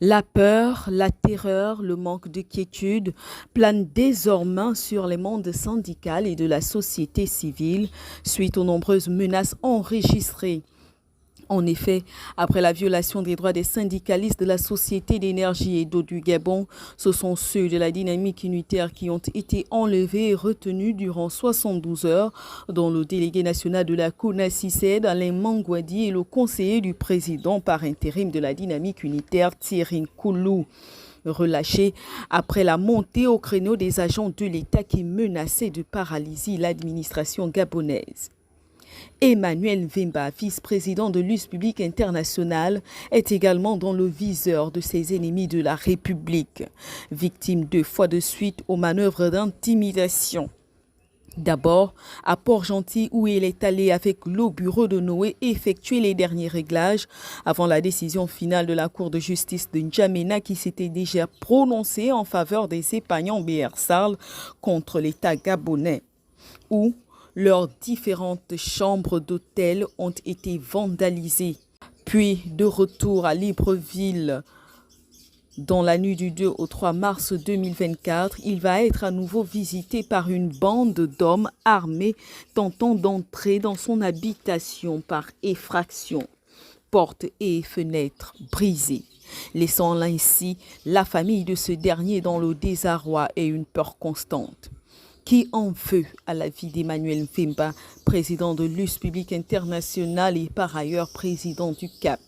La peur, la terreur, le manque de quiétude planent désormais sur les mondes syndical et de la société civile suite aux nombreuses menaces enregistrées. En effet, après la violation des droits des syndicalistes de la Société d'énergie et d'eau du Gabon, ce sont ceux de la dynamique unitaire qui ont été enlevés et retenus durant 72 heures, dont le délégué national de la CONACICED, Alain Mangouadi, et le conseiller du président par intérim de la dynamique unitaire, Thierry Koulou. Relâchés après la montée au créneau des agents de l'État qui menaçaient de paralyser l'administration gabonaise. Emmanuel Mvimba, vice-président de l'US Public International, est également dans le viseur de ses ennemis de la République, victime 2 fois de suite aux manœuvres d'intimidation. D'abord, à Port-Gentil, où il est allé avec le bureau de Noé effectuer les derniers réglages avant la décision finale de la Cour de justice de N'Djamena qui s'était déjà prononcée en faveur des épargnants BR-SARL contre l'État gabonais, où leurs différentes chambres d'hôtel ont été vandalisées. Puis, de retour à Libreville, dans la nuit du 2 au 3 mars 2024, il va être à nouveau visité par une bande d'hommes armés tentant d'entrer dans son habitation par effraction. Portes et fenêtres brisées, laissant ainsi la famille de ce dernier dans le désarroi et une peur constante. Qui en veut à la vie d'Emmanuel Mvimba, président de l'US Public International et par ailleurs président du CAP.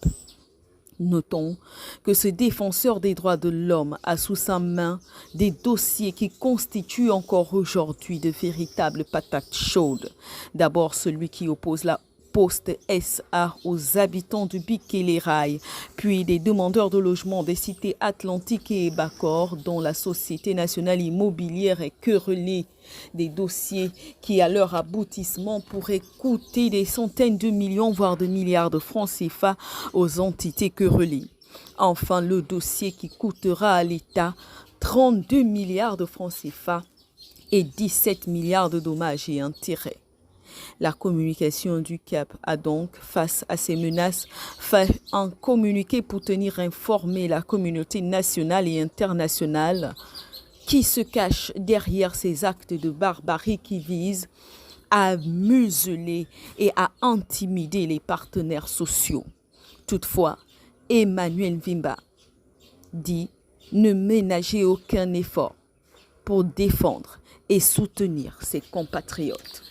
Notons que ce défenseur des droits de l'homme a sous sa main des dossiers qui constituent encore aujourd'hui de véritables patates chaudes. D'abord celui qui oppose la Poste SA aux habitants du Bic-et-les-Rails, puis des demandeurs de logement des cités Atlantique et Bacor, dont la Société nationale immobilière est querellée. Des dossiers qui, à leur aboutissement, pourraient coûter des centaines de millions, voire de milliards de francs CFA aux entités querellées. Enfin, le dossier qui coûtera à l'État 32 milliards de francs CFA et 17 milliards de dommages et intérêts. La communication du CAP a donc, face à ces menaces, fait un communiqué pour tenir informée la communauté nationale et internationale qui se cache derrière ces actes de barbarie qui visent à museler et à intimider les partenaires sociaux. Toutefois, Emmanuel Mvimba dit ne ménager aucun effort pour défendre et soutenir ses compatriotes.